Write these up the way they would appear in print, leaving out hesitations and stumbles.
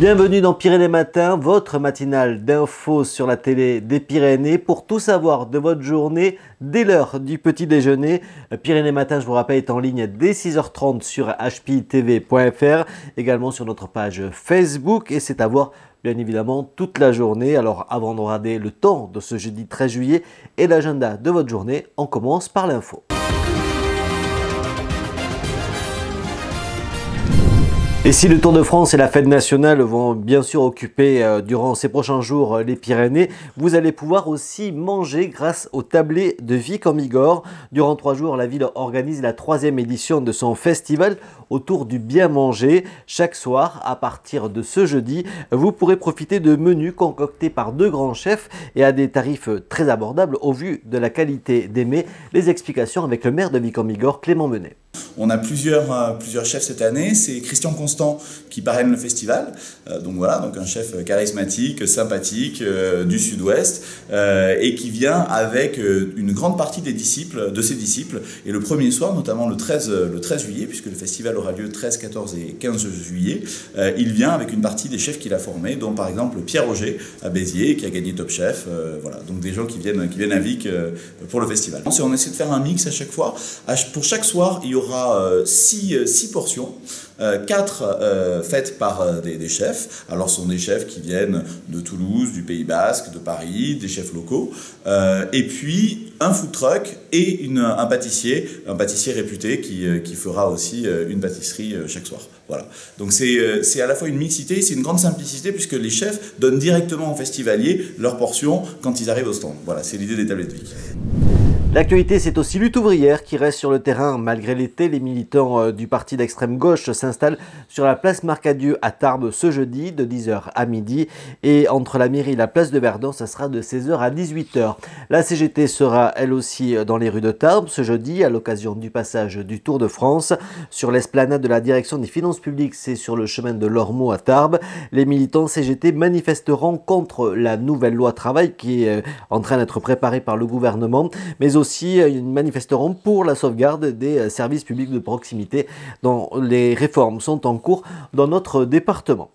Bienvenue dans Pyrénées Matin, votre matinale d'infos sur la télé des Pyrénées pour tout savoir de votre journée dès l'heure du petit déjeuner. Pyrénées Matin, je vous rappelle, est en ligne dès 6h30 sur hpitv.fr, également sur notre page Facebook et c'est à voir bien évidemment toute la journée. Alors avant de regarder le temps de ce jeudi 13 juillet et l'agenda de votre journée, on commence par l'info. Et si le Tour de France et la fête nationale vont bien sûr occuper durant ces prochains jours les Pyrénées, vous allez pouvoir aussi manger grâce au tablé de Vic en Bigorre. Durant 3 jours, la ville organise la 3e édition de son festival autour du bien manger. Chaque soir, à partir de ce jeudi, vous pourrez profiter de menus concoctés par 2 grands chefs et à des tarifs très abordables au vu de la qualité des mets. Les explications avec le maire de Vic en Bigorre, Clément Menet. On a plusieurs chefs cette année. C'est Christian Constant qui parraine le festival. Donc voilà, donc un chef charismatique, sympathique du sud-ouest et qui vient avec une grande partie de ses disciples. Et le premier soir, notamment le 13 juillet, puisque le festival aura lieu 13, 14 et 15 juillet, il vient avec une partie des chefs qu'il a formés, dont par exemple Pierre Auger à Béziers, qui a gagné Top Chef. Voilà, donc des gens qui viennent à Vic pour le festival. On essaie de faire un mix à chaque fois. Pour chaque soir, il y aura 6 portions, 4 faites par des chefs. Alors ce sont des chefs qui viennent de Toulouse, du Pays Basque, de Paris, des chefs locaux, et puis un food truck et un pâtissier réputé qui fera aussi une pâtisserie chaque soir. Voilà. Donc c'est à la fois une mixité, c'est une grande simplicité puisque les chefs donnent directement aux festivaliers leurs portions quand ils arrivent au stand. Voilà, c'est l'idée des tablettes de Vic. L'actualité, c'est aussi lutte ouvrière qui reste sur le terrain. Malgré l'été, les militants du parti d'extrême gauche s'installent sur la place Marcadieu à Tarbes ce jeudi de 10h à midi. Et entre la mairie et la place de Verdun, ça sera de 16h à 18h. La CGT sera elle aussi dans les rues de Tarbes ce jeudi à l'occasion du passage du Tour de France. Sur l'esplanade de la direction des finances publiques, c'est sur le chemin de l'Ormeau à Tarbes. Les militants CGT manifesteront contre la nouvelle loi travail qui est en train d'être préparée par le gouvernement, mais aussi ils manifesteront pour la sauvegarde des services publics de proximité dont les réformes sont en cours dans notre département.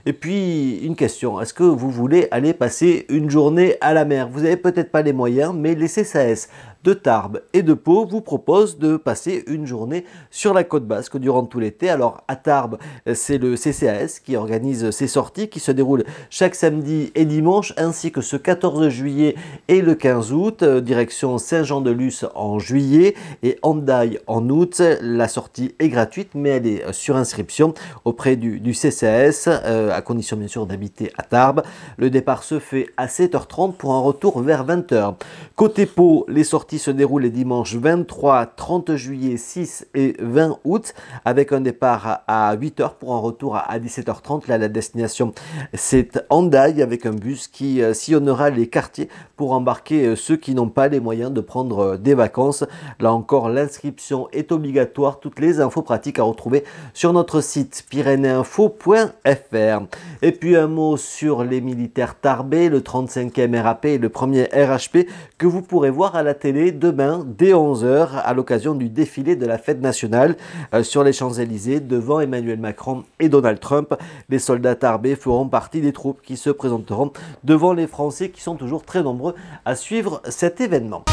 Et puis, une question, est-ce que vous voulez aller passer une journée à la mer? Vous n'avez peut-être pas les moyens, mais les CCAS de Tarbes et de Pau vous proposent de passer une journée sur la côte basque durant tout l'été. Alors à Tarbes, c'est le CCAS qui organise ces sorties qui se déroulent chaque samedi et dimanche, ainsi que ce 14 juillet et le 15 août, direction Saint-Jean-de-Luz en juillet et Hendaye en août. La sortie est gratuite, mais elle est sur inscription auprès du CCAS, à condition bien sûr d'habiter à Tarbes. Le départ se fait à 7h30 pour un retour vers 20h. Côté Pau, les sorties se déroulent les dimanches 23, 30 juillet, 6 et 20 août avec un départ à 8h pour un retour à 17h30. Là, la destination, c'est Hendaye avec un bus qui sillonnera les quartiers pour embarquer ceux qui n'ont pas les moyens de prendre des vacances. Là encore, l'inscription est obligatoire. Toutes les infos pratiques à retrouver sur notre site pyrénéinfo.fr. Et puis un mot sur les militaires tarbais, le 35e RAP et le 1er RHP que vous pourrez voir à la télé demain dès 11h à l'occasion du défilé de la fête nationale sur les Champs-Élysées devant Emmanuel Macron et Donald Trump. Les soldats tarbais feront partie des troupes qui se présenteront devant les Français qui sont toujours très nombreux à suivre cet événement.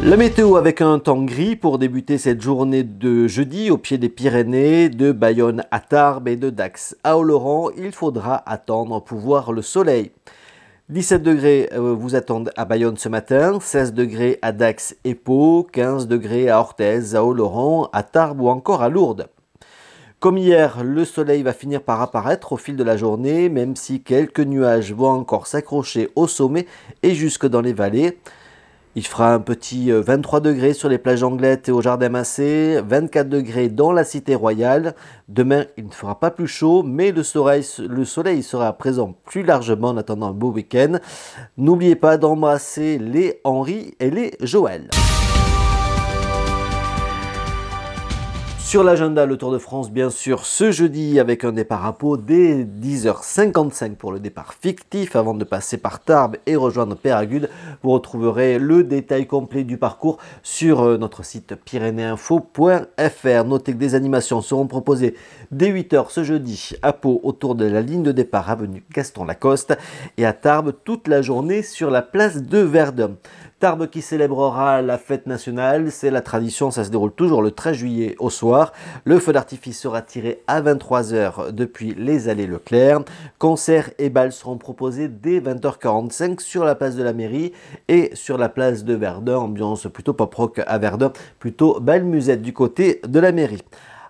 La météo avec un temps gris pour débuter cette journée de jeudi au pied des Pyrénées, de Bayonne à Tarbes et de Dax à Oloron. Il faudra attendre pour voir le soleil. 17 degrés vous attendent à Bayonne ce matin, 16 degrés à Dax et Pau, 15 degrés à Orthez, à Oloron, à Tarbes ou encore à Lourdes. Comme hier, le soleil va finir par apparaître au fil de la journée, même si quelques nuages vont encore s'accrocher au sommet et jusque dans les vallées. Il fera un petit 23 degrés sur les plages Anglettes et au Jardin Massé, 24 degrés dans la Cité Royale. Demain, il ne fera pas plus chaud, mais le soleil sera présent plus largement en attendant un beau week-end. N'oubliez pas d'embrasser les Henri et les Joël. Sur l'agenda, le Tour de France, bien sûr, ce jeudi avec un départ à Pau dès 10h55 pour le départ fictif avant de passer par Tarbes et rejoindre Peyragudes. Vous retrouverez le détail complet du parcours sur notre site pyrénéinfo.fr. Notez que des animations seront proposées dès 8h ce jeudi à Pau autour de la ligne de départ avenue Gaston Lacoste et à Tarbes toute la journée sur la place de Verdun. Tarbes qui célébrera la fête nationale, c'est la tradition, ça se déroule toujours le 13 juillet au soir. Le feu d'artifice sera tiré à 23h depuis les allées Leclerc. Concerts et bals seront proposés dès 20h45 sur la place de la mairie et sur la place de Verdun, ambiance plutôt pop-rock à Verdun, plutôt belle musette du côté de la mairie.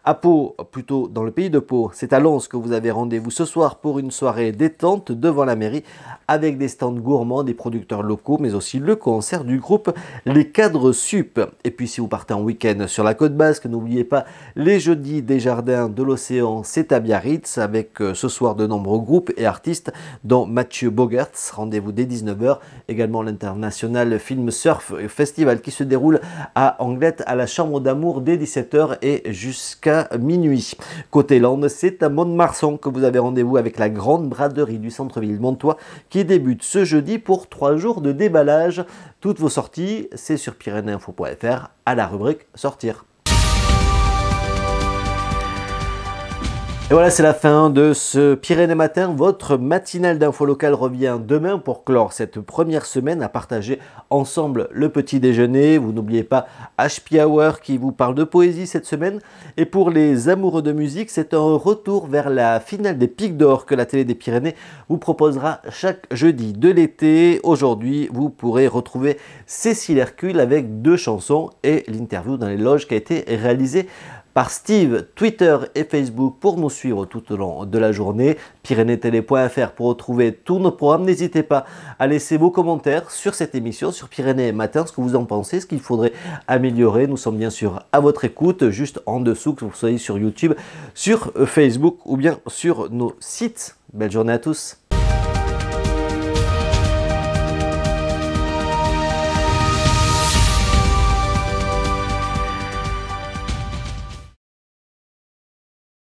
À Pau, plutôt dans le pays de Pau, c'est à Lens que vous avez rendez-vous ce soir pour une soirée détente devant la mairie avec des stands gourmands, des producteurs locaux, mais aussi le concert du groupe Les Cadres Sup. Et puis si vous partez en week-end sur la côte basque, n'oubliez pas les jeudis des jardins de l'océan, c'est à Biarritz avec ce soir de nombreux groupes et artistes dont Mathieu Bogertz. Rendez-vous dès 19h. Également l'International Film Surf Festival qui se déroule à Anglette à la Chambre d'Amour dès 17h et jusqu'à minuit. Côté Landes, c'est à Mont-de-Marsan que vous avez rendez-vous avec la grande braderie du centre-ville montois qui débute ce jeudi pour 3 jours de déballage. Toutes vos sorties, c'est sur pyrénéinfo.fr à la rubrique Sortir. Et voilà, c'est la fin de ce Pyrénées Matin. Votre matinale d'info locale revient demain pour clore cette première semaine à partager ensemble le petit déjeuner. Vous n'oubliez pas HP Hour qui vous parle de poésie cette semaine. Et pour les amoureux de musique, c'est un retour vers la finale des Pics d'Or que la télé des Pyrénées vous proposera chaque jeudi de l'été. Aujourd'hui, vous pourrez retrouver Cécile Hercule avec 2 chansons et l'interview dans les loges qui a été réalisée par Steve, Twitter et Facebook pour nous suivre tout au long de la journée. pyrénéetélé.fr pour retrouver tous nos programmes. N'hésitez pas à laisser vos commentaires sur cette émission, sur Pyrénées Matin, ce que vous en pensez, ce qu'il faudrait améliorer. Nous sommes bien sûr à votre écoute, juste en dessous, que vous soyez sur YouTube, sur Facebook ou bien sur nos sites. Belle journée à tous.